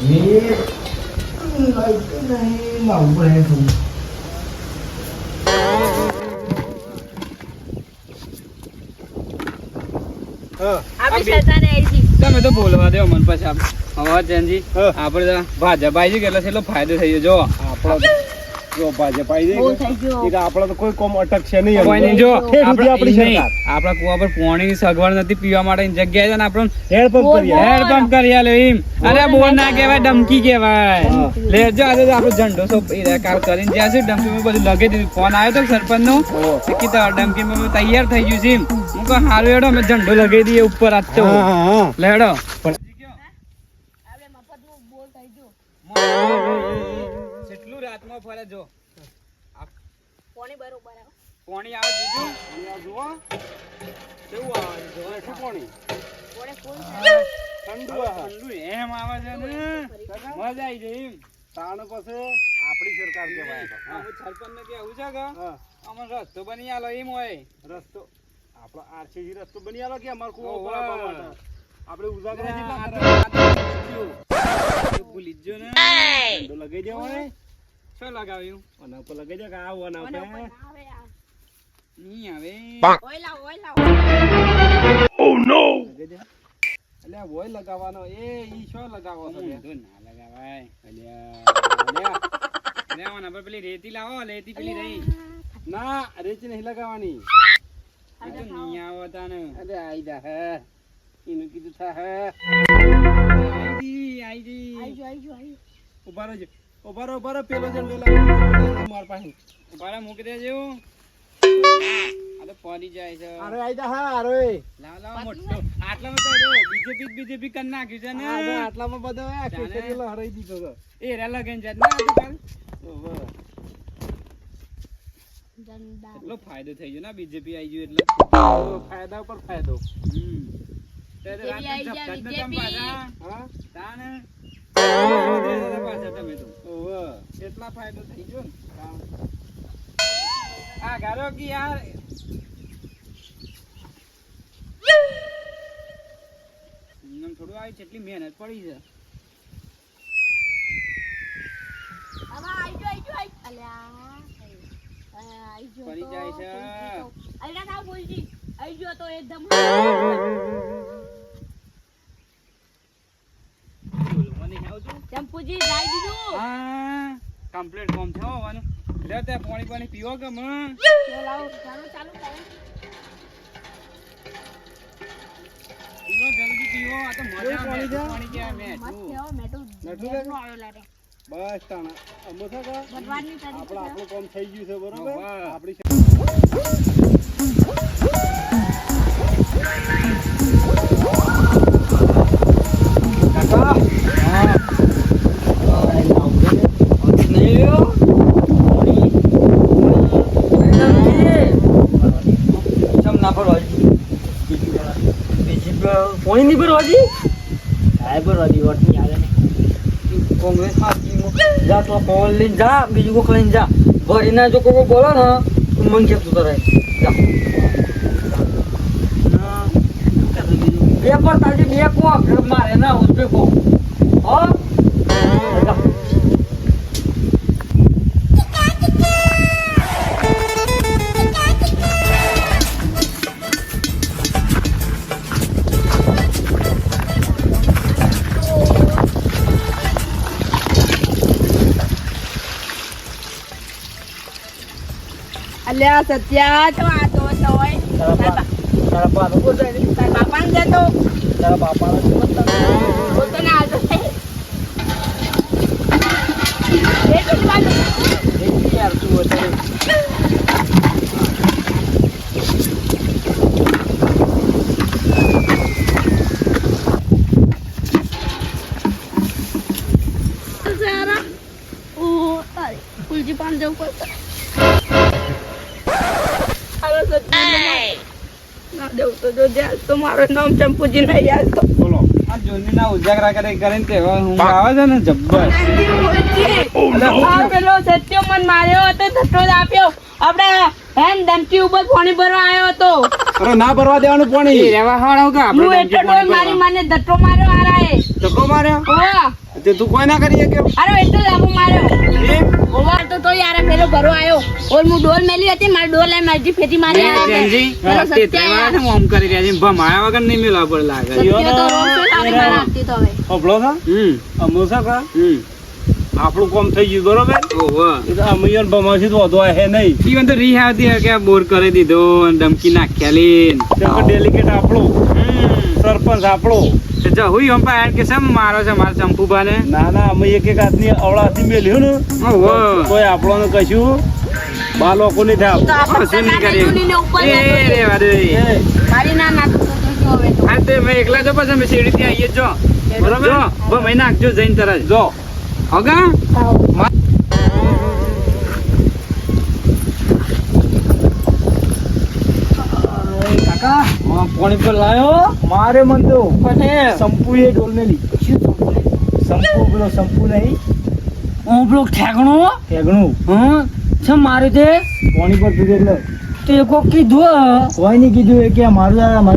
તમે તો બોલવા દો મને પછી આપણે ભાજપ આવી ગયો કેટલો ફાયદો થઈ ગયો. જો આપણો જો ભાજપ આવી જાય આપડે તો કોઈ કોમ અટકશે નહીં. જો આપણા કુવા પર પાણીની સગવડ નથી પીવા માટે જગ્યાએ ને આપણને હેન્ડપંપ કરી આલે એમ. અરે બોલ ના કહેવાય, ડમકી કહેવાય. લેજો આજે આપણો ઝંડો સો કાલ કરીને જ્યાં છે ડમકી બધું લગાવી દીધું. ફોન આવ્યો તો સરપંચ નો ડમકી તૈયાર થઈ ગયું છે એમ. હું કહું હારું હેડો અમે ઝંડો લગાવી દઈએ ઉપર આજ તો લેડો. કેટલું રાતમાં ફરે જો પાણી આવે બીજું જુઓ કેવું આવે છે. ઠંડુ એમ આવે છે ને મજા આવી જાય એમ. તાણ પછી આપણી સરકાર કહેવાય. સરપંચ ને કેવું છે કે અમને રસ્તો બની આલો એમ હોય. રસ્તો આપણો આરસીસી રસ્તો બની આલો કે અમાર કુવો ભરાવા માટે આપણે ઉજાગરા ભૂલી જ જો ને લગાઈ દેવાય. શું લગાવ્યું? ઓના ઉપર લગાઈ દે કે આ ઓના ઉપર નહીં આવે. ઓ નો અલ્યા ઓય લગાવવાનો એ ઈ શો લગાવો છો? ના લગાવાય અલ્યા ઓના પર પેલી રેતી લાવો. રેતી પેલી રહી ના રેતી નહીં લગાવવાની. આ તો નહીં આવો તાને. અરે આઈ જા હે એનું કીધું થા હે આઈ ઉભારો પેલો ઝંડો લાવ માર પાસે ઉભારા મૂકી દેજો. આ તો પડી જાય છે. અરે આઈ જા હા અરે લાવ મોટો આટલામાં તો બીજેપી કરી નાખ્યું છે ને. આટલામાં બધો કેસરીલો હરાઈ દીધો છે. એ રે લગન જાત ના તો કાલ એટલો ફાયદો થઈ ગયો ને બીજેપી આવી ગયું એટલે ફાયદા ઉપર ફાયદો. એટલા ફાયદો થઈ ગયો ને આ ગારો કે યાર થોડું આવી છે એટલી મહેનત પડી છે. પડી જાય છે. ચંપુજી લાવી દીધું. હા કમ્પ્લીટ કોમ છે હોવાનું. લે તે પાણી પીવો કે મ લાવો ચાલુ ચાલુ કરો. પીવો જલ્દી પીવો. આ તો મજા આવે પાણી કે મે મસ્ત છે મેટુ નો આવ્યો લારે. બસ તાણા અમોસા કા ભગવાનની તારીખ આપણું કામ થઈ ગયું છે બરોબર. આપણી કાકા હા પોણી ની બરવાજી હા બરવાજી વટની આવે ને કોંગ્રેસ હાથી જા તો કોલ લઈને જા બીજું કોક લઈને જા ભરી ના જો કોકો બોલો ને તો મન કેતું તો રહે જા પેપર તાજી બે કો મારે ના ઉસ પે કો હો જા અલ્યા સત્યા તો આ તો હોય તારા બાપા નો બોલ જાય તાર બાપા ને જતો તારા બાપા નો બોલ તો ના આવતો એ તો બાજુ એક યાર તું અત્યારે સારા ઓ તારી કુલજી પાન જવું પડશે. મારું નામ ચંપુજી નહીં યાદ તો બોલો આ જોની ના ઉજાગરા કરીને તહેવાર હું આવે છે ને જબ્બર. પેલો સત્યો મન માર્યો હતો ધટ્ટો જ આપ્યો. આપણે હેન ડમકી ઉપર પાણી ભરવા આવ્યો હતો. અરે ના ભરવા દેવાનું પાણી રહેવા હાડો કે હું એટલો ડોલ મારી મને ધટ્ટો માર્યો આરાએ ધક્કો માર્યો ઓવા તે તે તું કોઈ ના કરી શકે અરે એટલો લાભો માર્યો ઓવર તો યાર પેલો ભરો આવ્યો ઓર હું ડોલ મેલી હતી મારી ડોલ લઈ મારી ફેટી મારી આવ્યા તે તેવા ને આમ કરી રહ્યા છે ભમાયા વગર નહીં મેલા પર લાગે સત્ય તો રોજ છે તારી મારા હાથથી તો હવે અબળો થા અમોસા કા આપણું કામ થઈ ગયું બરોબર ઓહો એ તો અમિયન ભમાસી તો વધો હે નહીં જીવન તો રી આવતી હે કે બોર કરી દીધો અને ધમકી નાખ્યાલી તો ડેલિકેટ આપણો સરપંચ આપણો તે જો હુઈ હમ પાડ કે સમ મારો છે માર ચંપુબાને ના ના અમે એક એક હાથની અવળાથી મેલ્યો ને ઓહો તોય આપણોને કશું બા લોકો ની થાવ કશું નહીં કરી એ રે વારે મારી ના નાખતો તો હવે તો હા તે મેં એકલા જો પછી અમે સીડી થી આવીએ જો બરોબર જો બ મહિના નાખજો જઈને તરત જો હોગા કાકા પાણી પર લાયો મારે મન તો સંપુ એ ડોલ મેલી સંપુ પેલો સંપુ નહીં હું પેલો ઠેગણું છે મારે તે પાણી પર પીધું એટલે તે કોક કીધું કોઈ નહીં કીધું એ કે મારું